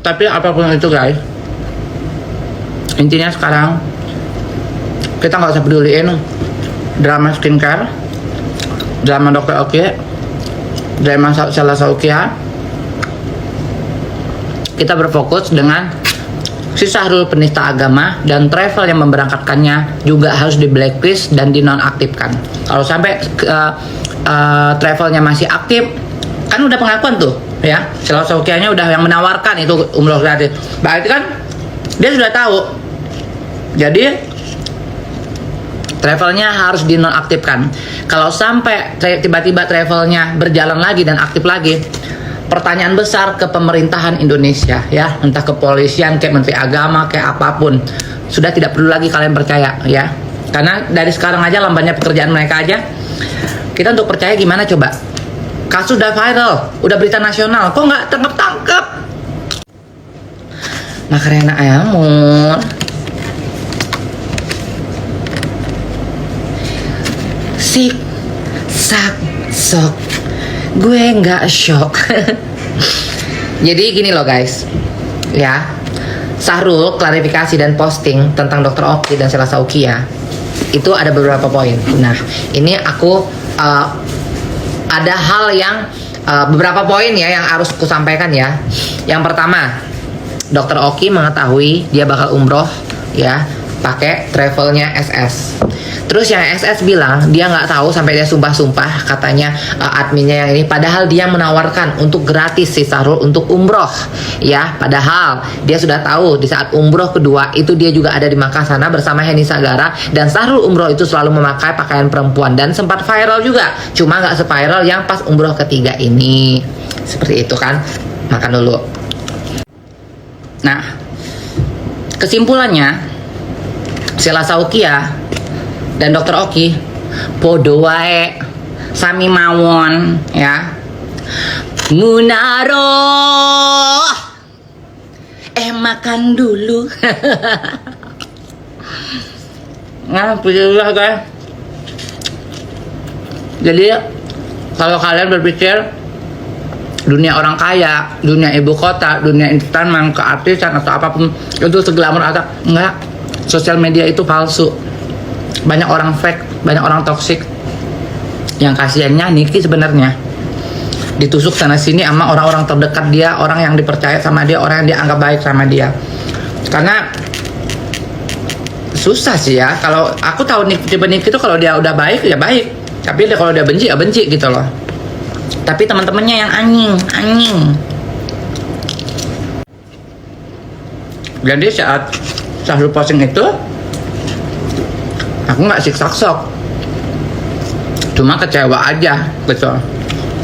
Tapi apapun itu guys, intinya sekarang kita nggak usah peduliin drama skincare, drama Dokter Oki, drama Sela Saukia. Kita berfokus dengan si Syahrul penista agama, dan travel yang memberangkatkannya juga harus di blacklist dan dinonaktifkan. Kalau sampai travelnya masih aktif, kan udah pengakuan tuh ya, Sela Saukianya udah yang menawarkan itu umroh gratis, berarti kan dia sudah tahu. Jadi travelnya harus dinonaktifkan. Kalau sampai tiba-tiba travelnya berjalan lagi dan aktif lagi, pertanyaan besar ke pemerintahan Indonesia ya, entah kepolisian, kayak Menteri Agama, kayak apapun, sudah tidak perlu lagi kalian percaya ya, karena dari sekarang aja lambannya pekerjaan mereka aja. Kita untuk percaya gimana coba? Kasus udah viral, udah berita nasional, kok nggak tangkap-tangkap? Makarena ayamun. Sik, sak, sok. Gue nggak shock. Jadi gini loh guys, ya, Syahrul klarifikasi dan posting tentang Dokter Oki dan Sela Saukia itu ada beberapa poin. Nah, ini aku ada hal yang beberapa poin ya yang harus aku sampaikan ya. Yang pertama, Dokter Oki mengetahui dia bakal umroh ya pakai travelnya SS. Terus yang SS bilang dia nggak tahu, sampai dia sumpah-sumpah katanya adminnya yang ini, padahal dia menawarkan untuk gratis si Syahrul untuk umroh ya, padahal dia sudah tahu di saat umroh kedua itu dia juga ada di Makkah sana bersama Heni Sagara, dan Syahrul umroh itu selalu memakai pakaian perempuan dan sempat viral juga, cuma nggak seviral yang pas umroh ketiga ini. Seperti itu kan. Makan dulu. Nah, kesimpulannya Sela Saukia dan Dokter Oki podo wae sami mawon ya. Munaro makan dulu. Nah, pilihlah guys. Jadi kalau kalian berpikir dunia orang kaya, dunia ibu kota, dunia entertainment, keartisan atau apapun itu seglamor atau enggak, sosial media itu palsu. Banyak orang fake, banyak orang toksik. Yang kasihannya Niki sebenarnya ditusuk sana sini sama orang-orang terdekat dia, orang yang dipercaya sama dia, orang yang dianggap baik sama dia. Karena susah sih ya, kalau aku tahu tipe Niki itu kalau dia udah baik ya baik, tapi kalau dia benci ya benci gitu loh. Tapi teman-temannya yang anjing. Jadi saat Syahrul posting itu, aku nggak sok, cuma kecewa aja gitu,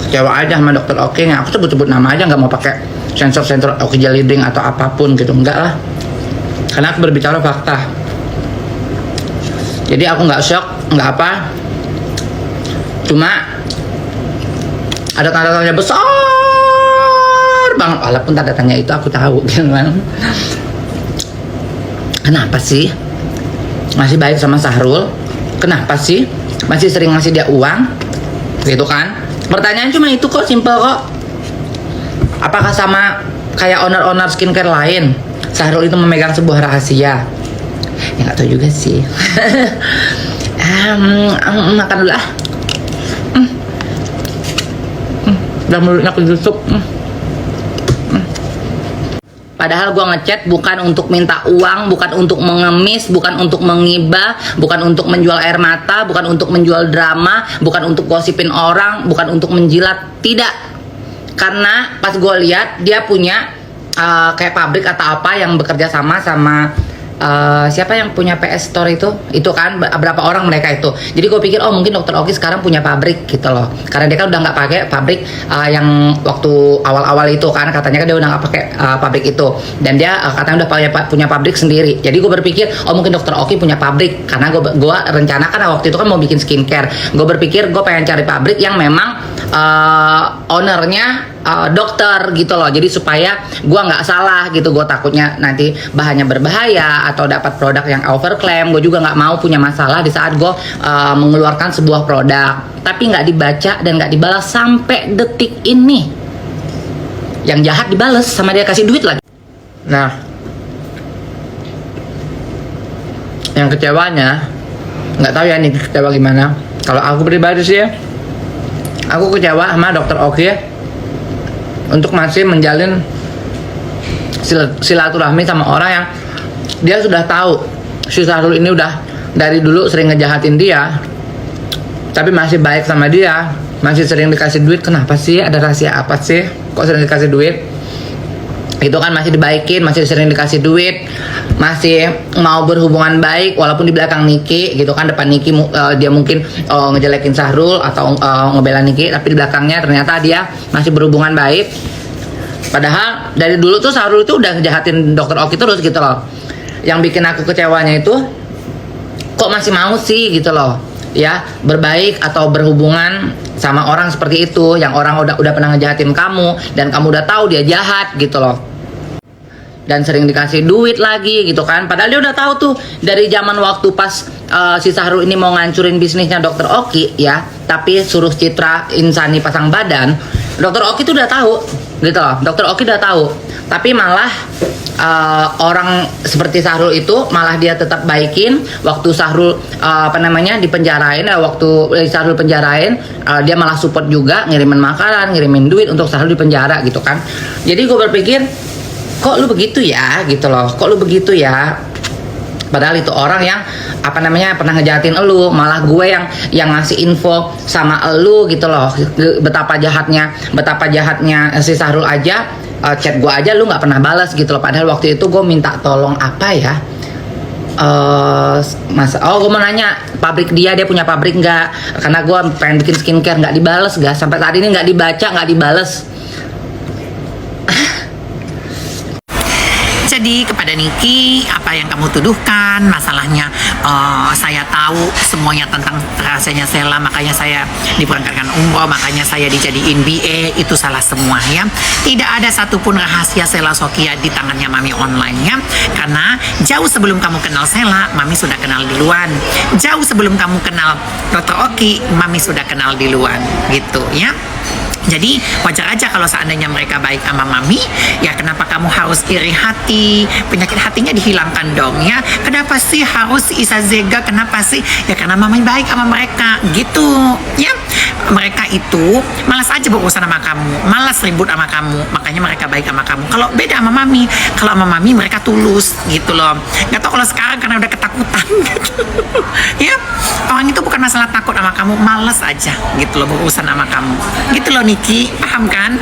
kecewa aja sama Dokter Oki. Aku sebut-sebut nama aja, nggak mau pakai sensor Oki Jeliding atau apapun gitu, enggak lah, karena aku berbicara fakta. Jadi aku nggak shock, nggak apa, cuma ada tanda tanya besar banget, walaupun tanda tanya itu aku tahu gitu kan. Kenapa sih masih baik sama Syahrul? Kenapa sih masih sering ngasih dia uang? Gitu kan. Pertanyaan cuma itu kok, simple kok. Apakah sama kayak owner-owner skincare lain, Syahrul itu memegang sebuah rahasia? Ya nggak tahu juga sih. Makan dulu ah. Udah mulutnya ketusuk. Padahal gue ngechat bukan untuk minta uang, bukan untuk mengemis, bukan untuk mengibah, bukan untuk menjual air mata, bukan untuk menjual drama, bukan untuk gosipin orang, bukan untuk menjilat, tidak. Karena pas gue lihat dia punya kayak pabrik atau apa yang bekerja sama siapa yang punya PS Store itu kan berapa orang mereka itu. Jadi gue pikir mungkin Dokter Oki sekarang punya pabrik gitu loh, karena dia kan udah nggak pakai pabrik yang waktu awal-awal itu kan, katanya kan dia udah nggak pakai pabrik itu, dan dia katanya udah punya pabrik sendiri. Jadi gue berpikir mungkin Dokter Oki punya pabrik, karena gue rencana kan waktu itu kan mau bikin skincare. Gue berpikir gue pengen cari pabrik yang memang ownernya dokter gitu loh, jadi supaya gue nggak salah gitu. Gue takutnya nanti bahannya berbahaya atau dapat produk yang overclaim. Gue juga nggak mau punya masalah di saat gue mengeluarkan sebuah produk tapi nggak dibaca dan nggak dibalas sampai detik ini. Yang jahat dibales sama dia kasih duit lagi. Nah, yang kecewanya, nggak tahu ya nih kecewa gimana. Kalau aku pribadi sih ya, aku kecewa sama Dokter Oki ya, untuk masih menjalin silaturahmi sama orang yang dia sudah tahu si Syahrul ini udah dari dulu sering ngejahatin dia, tapi masih baik sama dia, masih sering dikasih duit. Kenapa sih? Ada rahasia apa sih kok sering dikasih duit? Itu kan masih dibaikin, masih sering dikasih duit, masih mau berhubungan baik walaupun di belakang Niki gitu kan. Depan Niki dia mungkin ngejelekin Syahrul atau ngebela Niki, tapi di belakangnya ternyata dia masih berhubungan baik. Padahal dari dulu tuh Syahrul itu udah ngejahatin Dokter Oki terus gitu loh. Yang bikin aku kecewanya itu, kok masih mau sih gitu loh ya, berbaik atau berhubungan sama orang seperti itu, yang orang udah pernah ngejahatin kamu dan kamu udah tahu dia jahat gitu loh, dan sering dikasih duit lagi gitu kan. Padahal dia udah tahu tuh dari zaman waktu pas si Syahrul ini mau ngancurin bisnisnya Dokter Oki ya, tapi suruh Citra Insani pasang badan, Dokter Oki tuh udah tahu gitu loh. Dokter Oki udah tahu, tapi malah orang seperti Syahrul itu malah dia tetap baikin. Waktu Syahrul dipenjarain, waktu Syahrul penjarain, dia malah support juga, ngirimin makanan, ngirimin duit untuk Syahrul dipenjara gitu kan. Jadi gue berpikir, kok lu begitu ya gitu loh, kok lu begitu ya. Padahal itu orang yang pernah ngejahatin elu, malah gue yang ngasih info sama elu gitu loh, betapa jahatnya si Syahrul aja. Chat gue aja lu nggak pernah balas gitu loh. Padahal waktu itu gue minta tolong apa ya, gue mau nanya pabrik dia punya pabrik nggak, karena gue pengen bikin skincare, nggak dibales guys, sampai saat ini nggak dibaca, nggak dibales. Jadi kepada Niki, apa yang kamu tuduhkan, masalahnya saya tahu semuanya tentang rahasianya Sheila, makanya saya diberangkatkan umroh, makanya saya dijadiin BA, itu salah semua ya. Tidak ada satupun rahasia Sheila Sofia di tangannya Mami online ya, karena jauh sebelum kamu kenal Sheila, Mami sudah kenal duluan. Jauh sebelum kamu kenal Dr. Oki, Mami sudah kenal duluan gitu ya. Jadi wajar aja kalau seandainya mereka baik sama Mami, ya kenapa kamu harus iri hati, penyakit hatinya dihilangkan dong ya. Kenapa sih harus Isa Zega, kenapa sih? Ya karena Mami baik sama mereka gitu ya. Mereka itu malas aja berurusan sama kamu, malas ribut sama kamu, makanya mereka baik sama kamu. Kalau beda sama Mami, kalau sama Mami mereka tulus gitu loh. Gak tau kalau sekarang karena udah ketakutan gitu. Ya, orang itu bukan masalah takut sama kamu, malas aja gitu loh berurusan sama kamu gitu loh Niki, paham kan?